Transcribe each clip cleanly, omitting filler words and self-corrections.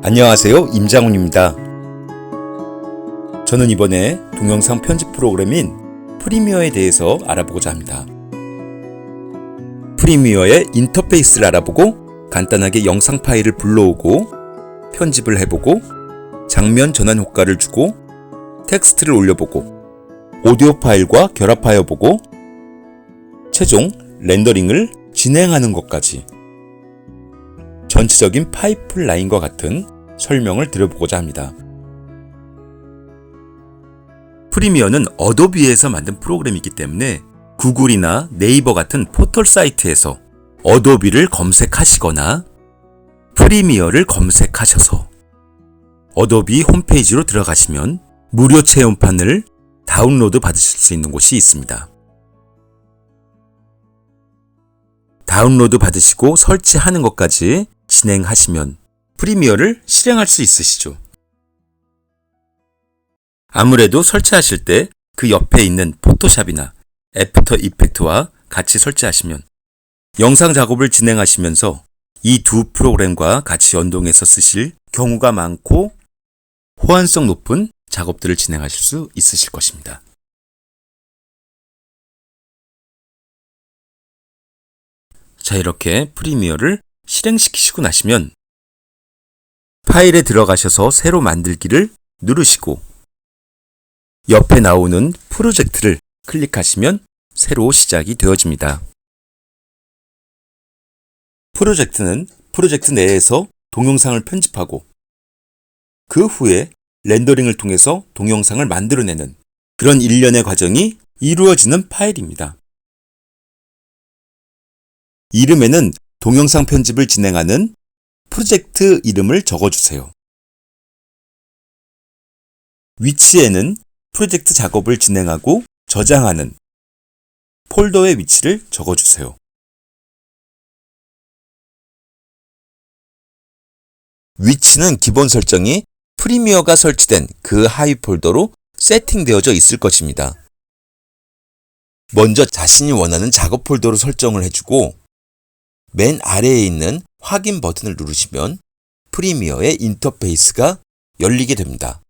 안녕하세요, 임장훈입니다. 저는 이번에 동영상 편집 프로그램인 프리미어에 대해서 알아보고자 합니다. 프리미어의 인터페이스를 알아보고 간단하게 영상 파일을 불러오고 편집을 해보고 장면 전환 효과를 주고 텍스트를 올려보고 오디오 파일과 결합하여보고 최종 렌더링을 진행하는 것까지 전체적인 파이프라인과 같은 설명을 드려보고자 합니다. 프리미어는 어도비에서 만든 프로그램이기 때문에 구글이나 네이버 같은 포털 사이트에서 어도비를 검색하시거나 프리미어를 검색하셔서 어도비 홈페이지로 들어가시면 무료 체험판을 다운로드 받으실 수 있는 곳이 있습니다. 다운로드 받으시고 설치하는 것까지 진행하시면 프리미어를 실행할 수 있으시죠. 아무래도 설치하실 때 그 옆에 있는 포토샵이나 애프터 이펙트와 같이 설치하시면 영상 작업을 진행하시면서 이 두 프로그램과 같이 연동해서 쓰실 경우가 많고 호환성 높은 작업들을 진행하실 수 있으실 것입니다. 자, 이렇게 프리미어를 실행시키시고 나시면 파일에 들어가셔서 새로 만들기를 누르시고 옆에 나오는 프로젝트를 클릭하시면 새로 시작이 되어집니다. 프로젝트는 프로젝트 내에서 동영상을 편집하고 그 후에 렌더링을 통해서 동영상을 만들어내는 그런 일련의 과정이 이루어지는 파일입니다. 이름에는 동영상 편집을 진행하는 프로젝트 이름을 적어주세요. 위치에는 프로젝트 작업을 진행하고 저장하는 폴더의 위치를 적어주세요. 위치는 기본 설정이 프리미어가 설치된 그 하위 폴더로 세팅되어져 있을 것입니다. 먼저 자신이 원하는 작업 폴더로 설정을 해주고 맨 아래에 있는 확인 버튼을 누르시면 프리미어의 인터페이스가 열리게 됩니다.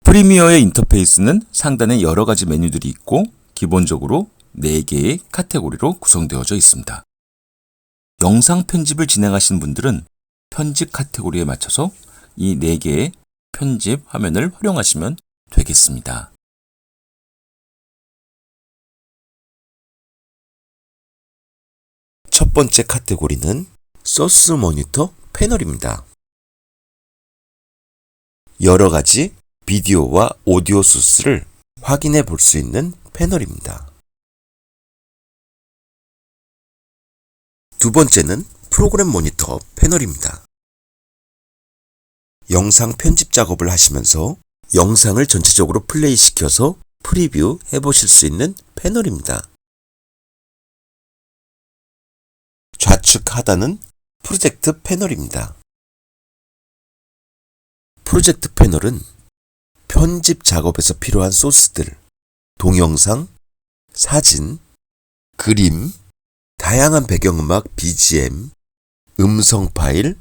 프리미어의 인터페이스는 상단에 여러 가지 메뉴들이 있고 기본적으로 4개의 카테고리로 구성되어져 있습니다. 영상 편집을 진행하시는 분들은 편집 카테고리에 맞춰서 이 4개의 편집 화면을 활용하시면 되겠습니다. 첫 번째 카테고리는 소스 모니터 패널입니다. 여러 가지 비디오와 오디오 소스를 확인해 볼 수 있는 패널입니다. 두 번째는 프로그램 모니터 패널입니다. 영상 편집 작업을 하시면서 영상을 전체적으로 플레이시켜서 프리뷰 해보실 수 있는 패널입니다. 좌측 하단은 프로젝트 패널입니다. 프로젝트 패널은 편집 작업에서 필요한 소스들, 동영상, 사진, 그림, 다양한 배경음악 BGM, 음성 파일,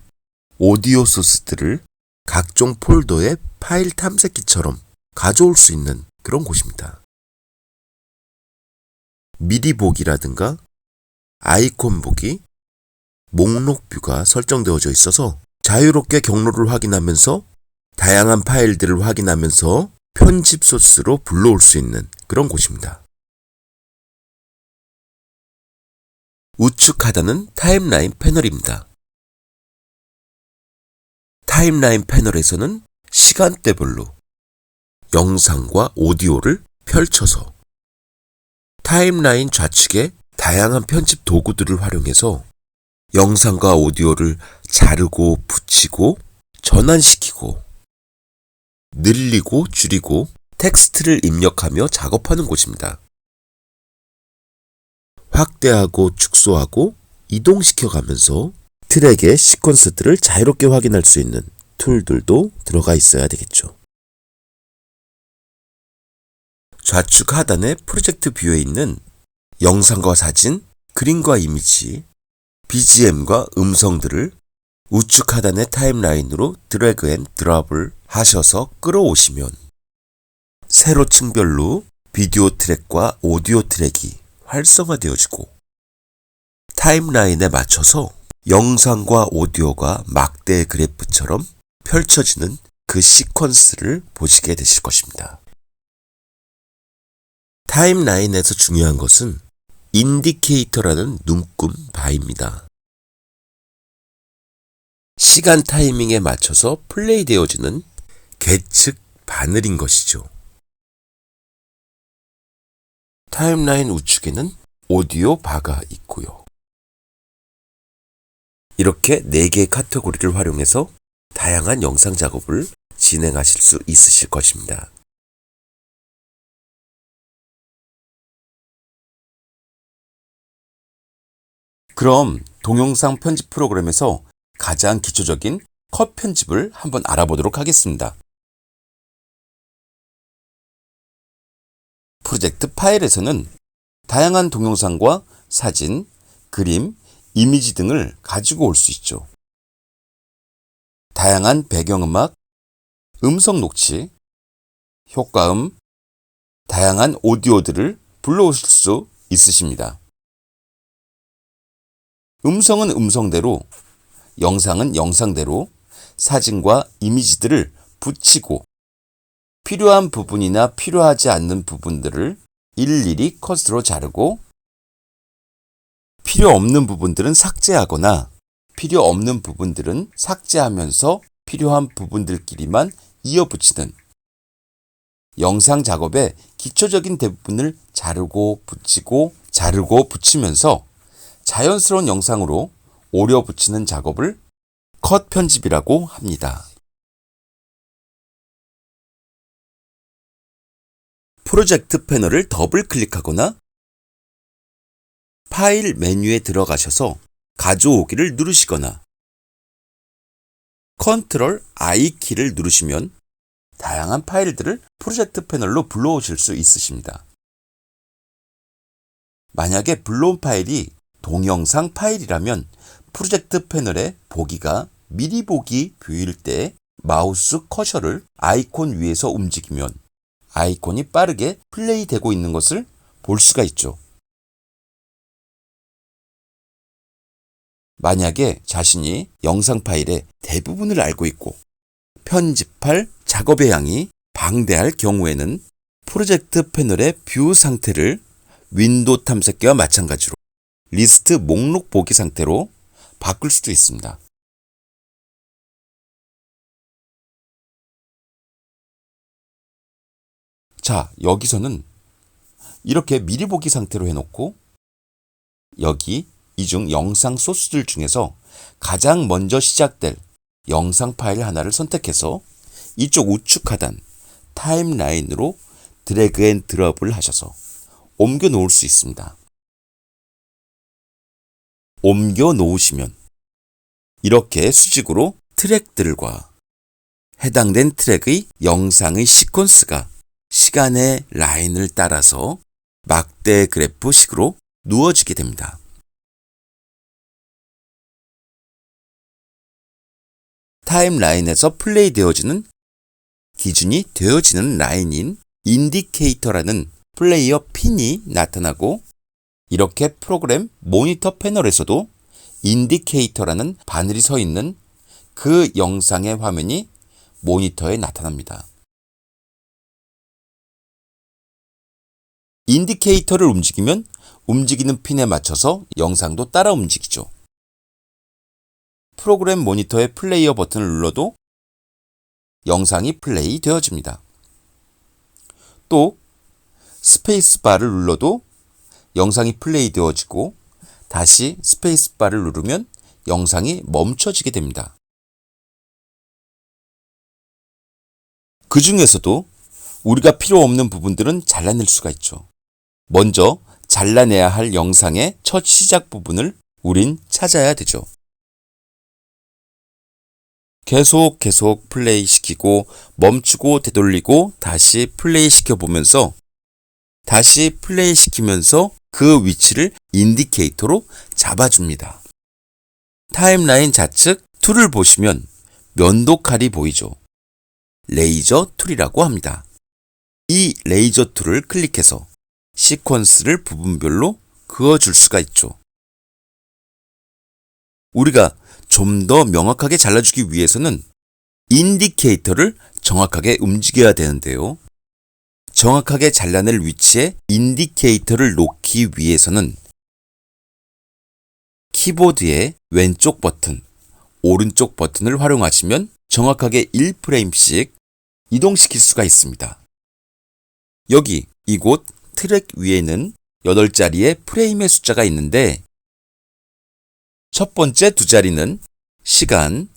오디오 소스들을 각종 폴더의 파일 탐색기처럼 가져올 수 있는 그런 곳입니다. 미리 보기라든가 아이콘 보기, 목록 뷰가 설정되어져 있어서 자유롭게 경로를 확인하면서 다양한 파일들을 확인하면서 편집 소스로 불러올 수 있는 그런 곳입니다. 우측 하단은 타임라인 패널입니다. 타임라인 패널에서는 시간대별로 영상과 오디오를 펼쳐서 타임라인 좌측에 다양한 편집 도구들을 활용해서 영상과 오디오를 자르고 붙이고 전환시키고 늘리고 줄이고 텍스트를 입력하며 작업하는 곳입니다. 확대하고 축소하고 이동시켜가면서 트랙의 시퀀스들을 자유롭게 확인할 수 있는 툴들도 들어가 있어야 되겠죠. 좌측 하단의 프로젝트 뷰에 있는 영상과 사진, 그림과 이미지, BGM과 음성들을 우측 하단의 타임라인으로 드래그 앤 드랍을 하셔서 끌어오시면 세로 층별로 비디오 트랙과 오디오 트랙이 활성화되어지고 타임라인에 맞춰서 영상과 오디오가 막대 그래프처럼 펼쳐지는 그 시퀀스를 보시게 되실 것입니다. 타임라인에서 중요한 것은 인디케이터라는 눈금 바입니다. 시간 타이밍에 맞춰서 플레이 되어지는 계측 바늘인 것이죠. 타임라인 우측에는 오디오 바가 있고요. 이렇게 4개의 카테고리를 활용해서 다양한 영상 작업을 진행하실 수 있으실 것입니다. 그럼 동영상 편집 프로그램에서 가장 기초적인 컷 편집을 한번 알아보도록 하겠습니다. 프로젝트 파일에서는 다양한 동영상과 사진, 그림, 이미지 등을 가지고 올 수 있죠. 다양한 배경음악, 음성 녹취, 효과음, 다양한 오디오들을 불러오실 수 있으십니다. 음성은 음성대로, 영상은 영상대로 사진과 이미지들을 붙이고 필요한 부분이나 필요하지 않는 부분들을 일일이 컷으로 자르고 필요 없는 부분들은 삭제하거나 필요 없는 부분들은 삭제하면서 필요한 부분들끼리만 이어붙이는 영상 작업의 기초적인 대부분을 자르고 붙이면서 자연스러운 영상으로 오려 붙이는 작업을 컷 편집이라고 합니다. 프로젝트 패널을 더블 클릭하거나 파일 메뉴에 들어가셔서 가져오기를 누르시거나 컨트롤 I 키를 누르시면 다양한 파일들을 프로젝트 패널로 불러오실 수 있으십니다. 만약에 불러온 파일이 동영상 파일이라면 프로젝트 패널의 보기가 미리 보기 뷰일 때 마우스 커서를 아이콘 위에서 움직이면 아이콘이 빠르게 플레이 되고 있는 것을 볼 수가 있죠. 만약에 자신이 영상 파일의 대부분을 알고 있고 편집할 작업의 양이 방대할 경우에는 프로젝트 패널의 뷰 상태를 윈도우 탐색기와 마찬가지로 리스트 목록 보기 상태로 바꿀 수도 있습니다. 자, 여기서는 이렇게 미리 보기 상태로 해놓고 여기 이 중 영상 소스들 중에서 가장 먼저 시작될 영상 파일 하나를 선택해서 이쪽 우측 하단 타임라인으로 드래그 앤 드롭을 하셔서 옮겨 놓을 수 있습니다. 옮겨 놓으시면 이렇게 수직으로 트랙들과 해당된 트랙의 영상의 시퀀스가 시간의 라인을 따라서 막대 그래프식으로 누워지게 됩니다. 타임라인에서 플레이 되어지는 기준이 되어지는 라인인 인디케이터라는 플레이어 핀이 나타나고 이렇게 프로그램 모니터 패널에서도 인디케이터라는 바늘이 서 있는 그 영상의 화면이 모니터에 나타납니다. 인디케이터를 움직이면 움직이는 핀에 맞춰서 영상도 따라 움직이죠. 프로그램 모니터의 플레이어 버튼을 눌러도 영상이 플레이 되어집니다. 또 스페이스바를 눌러도 영상이 플레이 되어지고 다시 스페이스바를 누르면 영상이 멈춰지게 됩니다. 그 중에서도 우리가 필요 없는 부분들은 잘라낼 수가 있죠. 먼저 잘라내야 할 영상의 첫 시작 부분을 우린 찾아야 되죠. 계속 플레이 시키고 멈추고 되돌리고 다시 플레이 시켜 보면서 다시 플레이 시키면서 그 위치를 인디케이터로 잡아줍니다. 타임라인 좌측 툴을 보시면 면도칼이 보이죠. 레이저 툴이라고 합니다. 이 레이저 툴을 클릭해서 시퀀스를 부분별로 그어줄 수가 있죠. 우리가 좀 더 명확하게 잘라주기 위해서는 인디케이터를 정확하게 움직여야 되는데요. 정확하게 잘라낼 위치에 인디케이터를 놓기 위해서는 키보드의 왼쪽 버튼, 오른쪽 버튼을 활용하시면 정확하게 1프레임씩 이동시킬 수가 있습니다. 여기 이곳 트랙 위에는 8자리의 프레임의 숫자가 있는데 첫 번째 두 자리는 시간,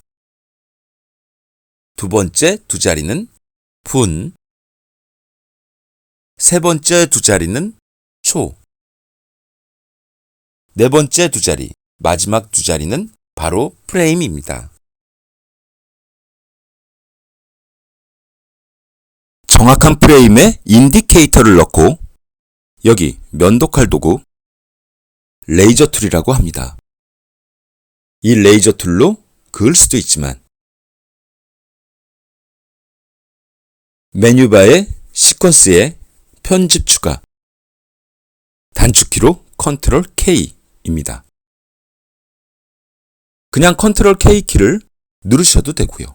두 번째 두 자리는 분, 세 번째 두 자리는 초, 네 번째 두 자리, 마지막 두 자리는 바로 프레임입니다. 정확한 프레임에 인디케이터를 넣고 여기 면도칼 도구 레이저 툴이라고 합니다. 이 레이저 툴로 그을 수도 있지만 메뉴바의 시퀀스에 편집 추가 단축키로 컨트롤 K입니다. 그냥 컨트롤 K 키를 누르셔도 되고요.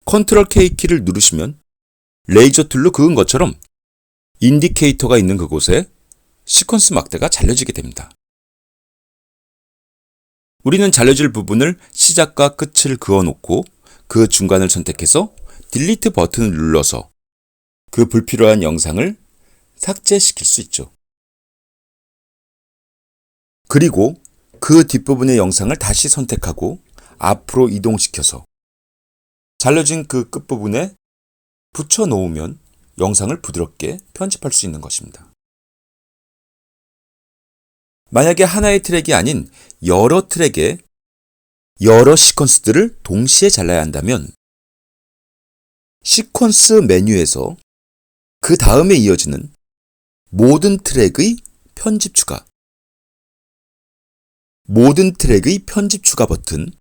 컨트롤 K 키를 누르시면 레이저 툴로 그은 것처럼 인디케이터가 있는 그곳에 시퀀스 막대가 잘려지게 됩니다. 우리는 잘려질 부분을 시작과 끝을 그어놓고 그 중간을 선택해서 딜리트 버튼을 눌러서 그 불필요한 영상을 삭제시킬 수 있죠. 그리고 그 뒷부분의 영상을 다시 선택하고 앞으로 이동시켜서 잘려진 그 끝부분에 붙여 놓으면 영상을 부드럽게 편집할 수 있는 것입니다. 만약에 하나의 트랙이 아닌 여러 트랙에 여러 시퀀스들을 동시에 잘라야 한다면 시퀀스 메뉴에서 그 다음에 이어지는 모든 트랙의 편집 추가, 모든 트랙의 편집 추가 버튼,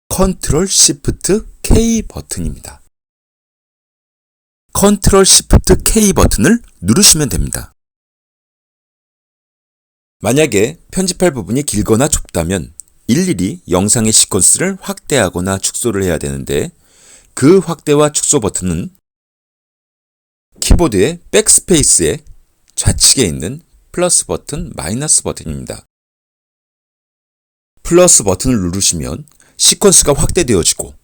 컨트롤 시프트 K 버튼입니다. 컨트롤 시프트 K 버튼을 누르시면 됩니다. 만약에 편집할 부분이 길거나 좁다면 일일이 영상의 시퀀스를 확대하거나 축소를 해야 되는데 그 확대와 축소 버튼은 키보드의 백스페이스의 좌측에 있는 플러스 버튼, 마이너스 버튼입니다. 플러스 버튼을 누르시면 시퀀스가 확대되어지고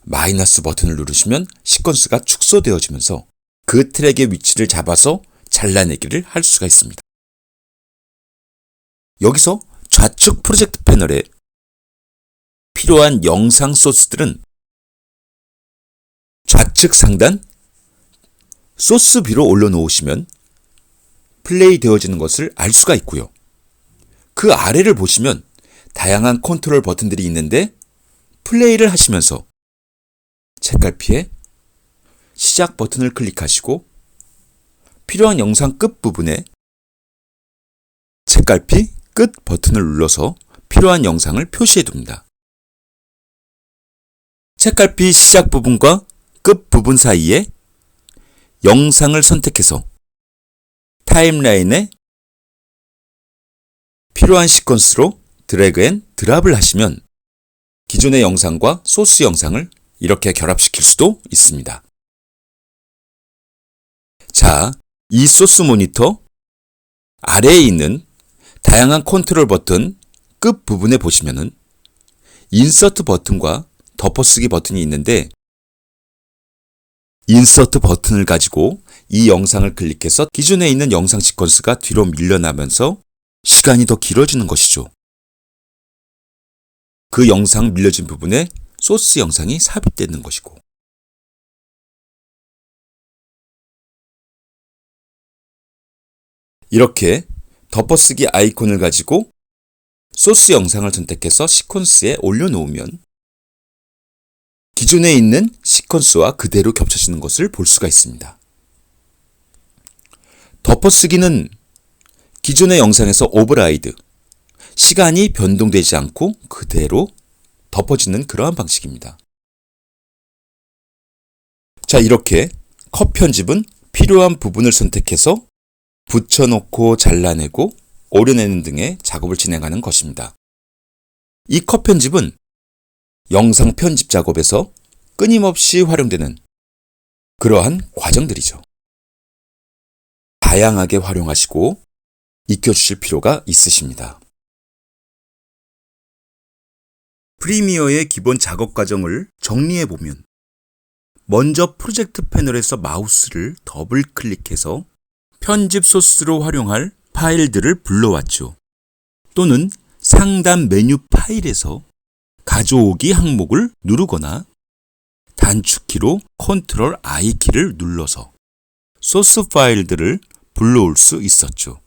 마이너스 버튼을 누르시면 시퀀스가 축소되어지면서 그 트랙의 위치를 잡아서 잘라내기를 할 수가 있습니다. 여기서 좌측 프로젝트 패널에 필요한 영상 소스들은 좌측 상단 소스 뷰로 올려놓으시면 플레이 되어지는 것을 알 수가 있고요. 그 아래를 보시면 다양한 컨트롤 버튼들이 있는데 플레이를 하시면서 책갈피에 시작 버튼을 클릭하시고 필요한 영상 끝부분에 책갈피 끝 버튼을 눌러서 필요한 영상을 표시해 둡니다. 책갈피 시작 부분과 끝 부분 사이에 영상을 선택해서 타임라인에 필요한 시퀀스로 드래그 앤 드랍을 하시면 기존의 영상과 소스 영상을 이렇게 결합시킬 수도 있습니다. 자, 이 소스 모니터 아래에 있는 다양한 컨트롤 버튼 끝 부분에 보시면은 인서트 버튼과 덮어쓰기 버튼이 있는데 인서트 버튼을 가지고 이 영상을 클릭해서 기존에 있는 영상 시퀀스가 뒤로 밀려나면서 시간이 더 길어지는 것이죠. 그 영상 밀려진 부분에 소스 영상이 삽입되는 것이고 이렇게 덮어쓰기 아이콘을 가지고 소스 영상을 선택해서 시퀀스에 올려놓으면 기존에 있는 시퀀스와 그대로 겹쳐지는 것을 볼 수가 있습니다. 덮어쓰기는 기존의 영상에서 오버라이드, 시간이 변동되지 않고 그대로 덮어지는 그러한 방식입니다. 자, 이렇게 컷 편집은 필요한 부분을 선택해서 붙여놓고 잘라내고 오려내는 등의 작업을 진행하는 것입니다. 이 컷 편집은 영상 편집 작업에서 끊임없이 활용되는 그러한 과정들이죠. 다양하게 활용하시고 익혀주실 필요가 있으십니다. 프리미어의 기본 작업 과정을 정리해보면 먼저 프로젝트 패널에서 마우스를 더블 클릭해서 편집 소스로 활용할 파일들을 불러왔죠. 또는 상단 메뉴 파일에서 가져오기 항목을 누르거나 단축키로 Ctrl I 키를 눌러서 소스 파일들을 불러올 수 있었죠.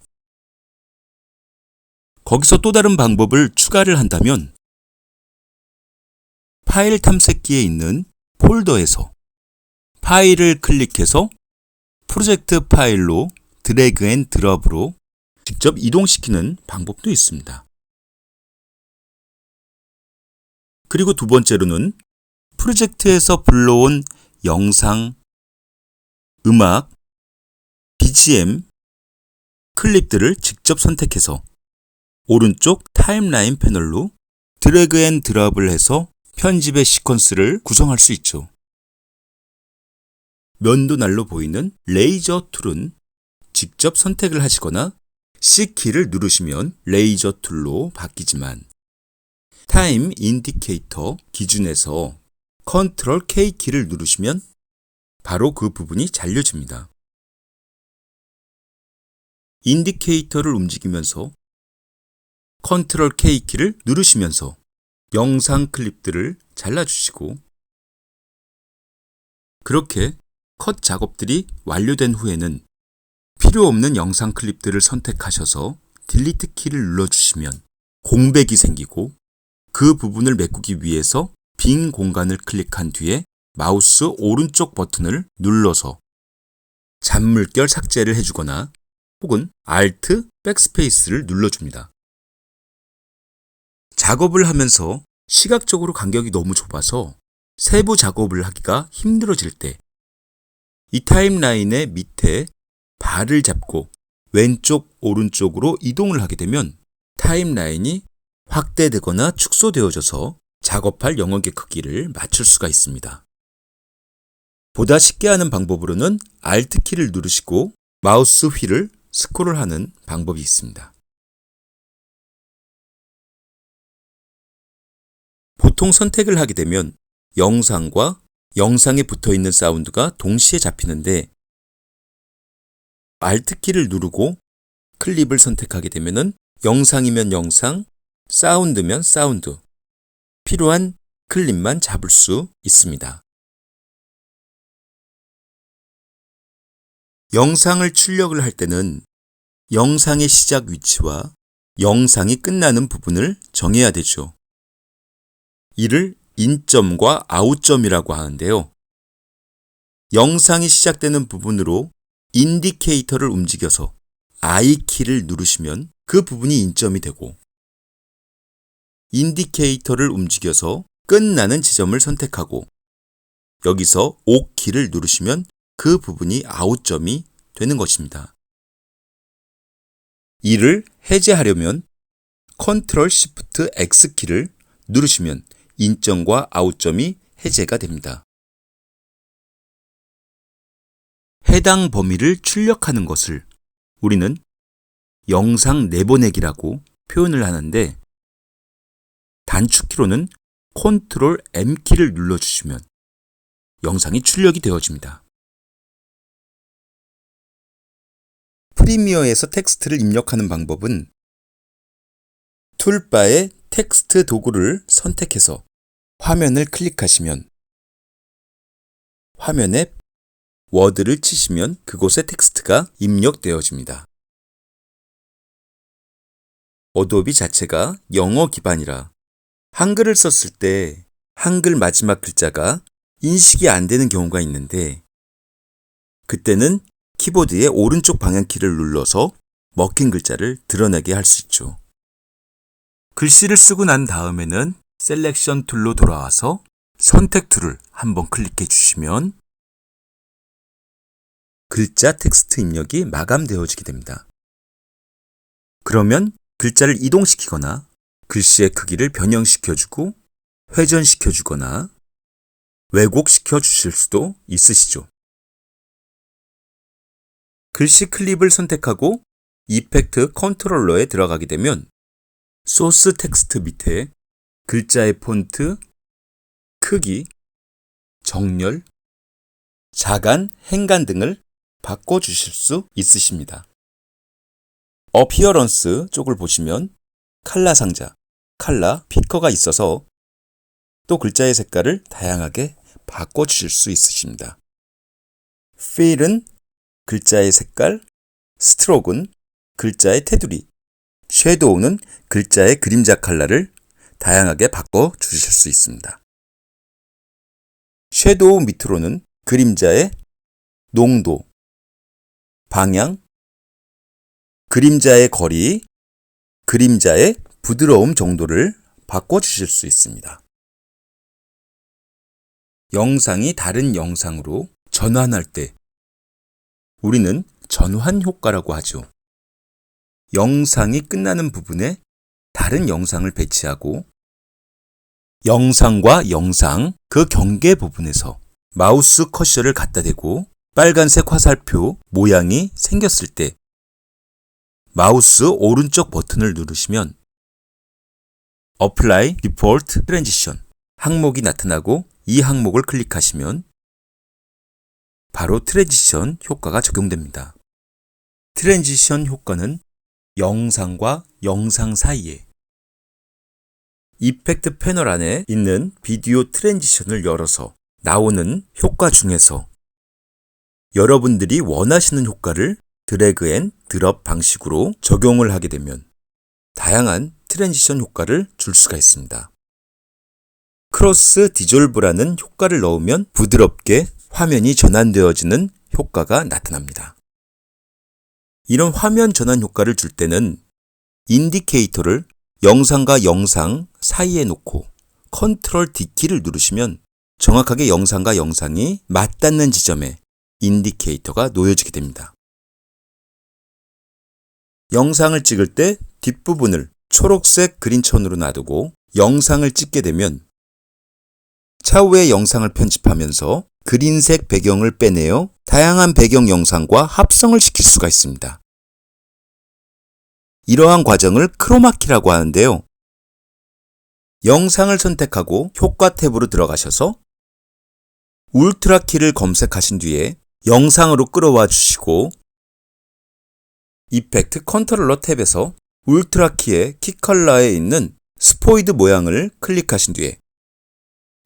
거기서 또 다른 방법을 추가를 한다면 파일 탐색기에 있는 폴더에서 파일을 클릭해서 프로젝트 파일로 드래그 앤 드롭으로 직접 이동시키는 방법도 있습니다. 그리고 두 번째로는 프로젝트에서 불러온 영상, 음악, BGM, 클립들을 직접 선택해서 오른쪽 타임라인 패널로 드래그 앤 드롭을 해서 편집의 시퀀스를 구성할 수 있죠. 면도날로 보이는 레이저 툴은 직접 선택을 하시거나 C키를 누르시면 레이저 툴로 바뀌지만 타임 인디케이터 기준에서 Ctrl K키를 누르시면 바로 그 부분이 잘려집니다. 인디케이터를 움직이면서 Ctrl K키를 누르시면서 영상 클립들을 잘라주시고 그렇게 컷 작업들이 완료된 후에는 필요 없는 영상 클립들을 선택하셔서 딜리트 키를 눌러주시면 공백이 생기고 그 부분을 메꾸기 위해서 빈 공간을 클릭한 뒤에 마우스 오른쪽 버튼을 눌러서 잔물결 삭제를 해주거나 혹은 Alt, 백스페이스를 눌러줍니다. 작업을 하면서 시각적으로 간격이 너무 좁아서 세부 작업을 하기가 힘들어질 때 이 타임라인의 밑에 발을 잡고 왼쪽, 오른쪽으로 이동을 하게 되면 타임라인이 확대되거나 축소되어져서 작업할 영역의 크기를 맞출 수가 있습니다. 보다 쉽게 하는 방법으로는 Alt키를 누르시고 마우스 휠을 스크롤하는 방법이 있습니다. 보통 선택을 하게 되면 영상과 영상에 붙어있는 사운드가 동시에 잡히는데 Alt키를 누르고 클립을 선택하게 되면 영상이면 영상, 사운드면 사운드, 필요한 클립만 잡을 수 있습니다. 영상을 출력을 할 때는 영상의 시작 위치와 영상이 끝나는 부분을 정해야 되죠. 이를 인점과 아웃점이라고 하는데요. 영상이 시작되는 부분으로 인디케이터를 움직여서 I키를 누르시면 그 부분이 인점이 되고 인디케이터를 움직여서 끝나는 지점을 선택하고 여기서 O키를 누르시면 그 부분이 아웃점이 되는 것입니다. 이를 해제하려면 Ctrl Shift X키를 누르시면 인점과 아웃점이 해제가 됩니다. 해당 범위를 출력하는 것을 우리는 영상 내보내기라고 표현을 하는데 단축키로는 Ctrl M키를 눌러주시면 영상이 출력이 되어집니다. 프리미어에서 텍스트를 입력하는 방법은 툴바에 텍스트 도구를 선택해서 화면을 클릭하시면 화면에 워드를 치시면 그곳에 텍스트가 입력되어집니다. 어도비 자체가 영어 기반이라 한글을 썼을 때 한글 마지막 글자가 인식이 안 되는 경우가 있는데 그때는 키보드의 오른쪽 방향키를 눌러서 먹힌 글자를 드러내게 할 수 있죠. 글씨를 쓰고 난 다음에는 셀렉션 툴로 돌아와서 선택 툴을 한번 클릭해 주시면 글자 텍스트 입력이 마감되어지게 됩니다. 그러면 글자를 이동시키거나 글씨의 크기를 변형시켜주고 회전시켜주거나 왜곡시켜 주실 수도 있으시죠. 글씨 클립을 선택하고 이펙트 컨트롤러에 들어가게 되면 소스 텍스트 밑에 글자의 폰트, 크기, 정렬, 자간, 행간 등을 바꿔주실 수 있으십니다. 어피어런스 쪽을 보시면 칼라 상자, 칼라 피커가 있어서 또 글자의 색깔을 다양하게 바꿔주실 수 있으십니다. 필은 글자의 색깔, 스트로크는 글자의 테두리, 섀도우는 글자의 그림자 컬러를 다양하게 바꿔주실 수 있습니다. 섀도우 밑으로는 그림자의 농도, 방향, 그림자의 거리, 그림자의 부드러움 정도를 바꿔주실 수 있습니다. 영상이 다른 영상으로 전환할 때 우리는 전환 효과라고 하죠. 영상이 끝나는 부분에 다른 영상을 배치하고 영상과 영상 그 경계 부분에서 마우스 커서를 갖다 대고 빨간색 화살표 모양이 생겼을 때 마우스 오른쪽 버튼을 누르시면 Apply Default Transition 항목이 나타나고 이 항목을 클릭하시면 바로 트랜지션 효과가 적용됩니다. 트랜지션 효과는 영상과 영상 사이에 이펙트 패널 안에 있는 비디오 트랜지션을 열어서 나오는 효과 중에서 여러분들이 원하시는 효과를 드래그 앤 드롭 방식으로 적용을 하게 되면 다양한 트랜지션 효과를 줄 수가 있습니다. 크로스 디졸브라는 효과를 넣으면 부드럽게 화면이 전환되어지는 효과가 나타납니다. 이런 화면 전환 효과를 줄 때는 인디케이터를 영상과 영상 사이에 놓고 컨트롤 D키를 누르시면 정확하게 영상과 영상이 맞닿는 지점에 인디케이터가 놓여지게 됩니다. 영상을 찍을 때 뒷부분을 초록색 그린천으로 놔두고 영상을 찍게 되면 차후에 영상을 편집하면서 그린색 배경을 빼내어 다양한 배경 영상과 합성을 시킬 수가 있습니다. 이러한 과정을 크로마키라고 하는데요. 영상을 선택하고 효과 탭으로 들어가셔서 울트라 키를 검색하신 뒤에 영상으로 끌어와 주시고 이펙트 컨트롤러 탭에서 울트라 키의 키 컬러에 있는 스포이드 모양을 클릭하신 뒤에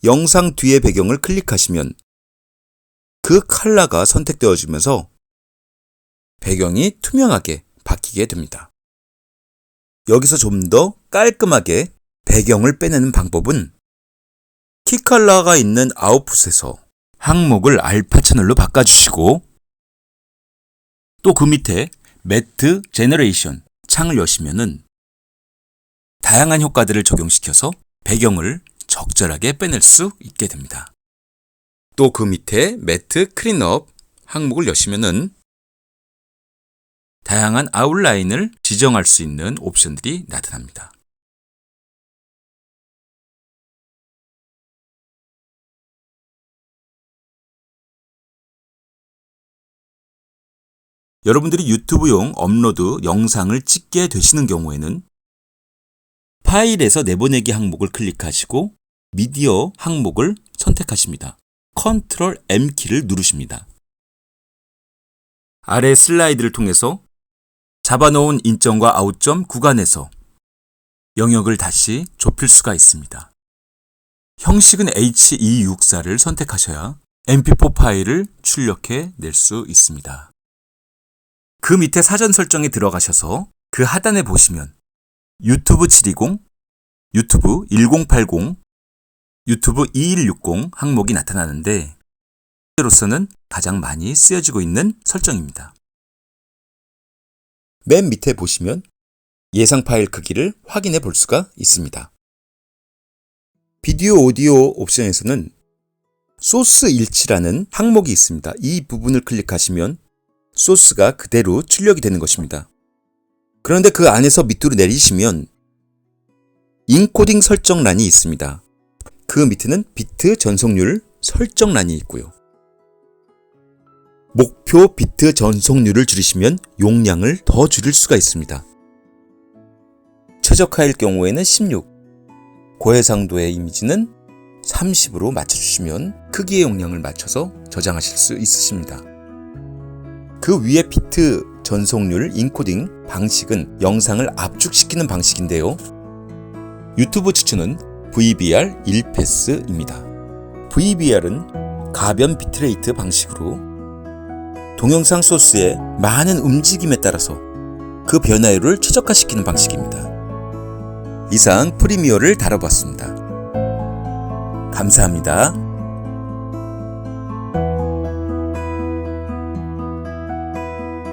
영상 뒤의 배경을 클릭하시면 그 컬러가 선택되어지면서 배경이 투명하게 바뀌게 됩니다. 여기서 좀 더 깔끔하게 배경을 빼내는 방법은 키 컬러가 있는 아웃풋에서 항목을 알파 채널로 바꿔주시고 또 그 밑에 매트 제너레이션 창을 여시면은 다양한 효과들을 적용시켜서 배경을 적절하게 빼낼 수 있게 됩니다. 또 그 밑에 매트 클린업 항목을 여시면은 다양한 아웃라인을 지정할 수 있는 옵션들이 나타납니다. 여러분들이 유튜브용 업로드 영상을 찍게 되시는 경우에는 파일에서 내보내기 항목을 클릭하시고 미디어 항목을 선택하십니다. 컨트롤 M키를 누르십니다. 아래 슬라이드를 통해서 잡아놓은 인점과 아웃점 구간에서 영역을 다시 좁힐 수가 있습니다. 형식은 H264를 선택하셔야 MP4 파일을 출력해 낼 수 있습니다. 그 밑에 사전 설정에 들어가셔서 그 하단에 보시면 유튜브 720, 유튜브 1080, 유튜브 2160 항목이 나타나는데 현재로서는 가장 많이 쓰여지고 있는 설정입니다. 맨 밑에 보시면 예상 파일 크기를 확인해 볼 수가 있습니다. 비디오 오디오 옵션에서는 소스 일치라는 항목이 있습니다. 이 부분을 클릭하시면 소스가 그대로 출력이 되는 것입니다. 그런데 그 안에서 밑으로 내리시면 인코딩 설정란이 있습니다. 그 밑에는 비트 전송률 설정란이 있고요. 목표 비트 전송률을 줄이시면 용량을 더 줄일 수가 있습니다. 최저가일 경우에는 16, 고해상도의 이미지는 30으로 맞춰주시면 크기의 용량을 맞춰서 저장하실 수 있으십니다. 그 위에 비트 전송률 인코딩 방식은 영상을 압축시키는 방식인데요. 유튜브 추천은 VBR 1패스입니다. VBR은 가변 비트레이트 방식으로 동영상 소스의 많은 움직임에 따라서 그 변화율을 최적화시키는 방식입니다. 이상 프리미어를 다뤄봤습니다. 감사합니다.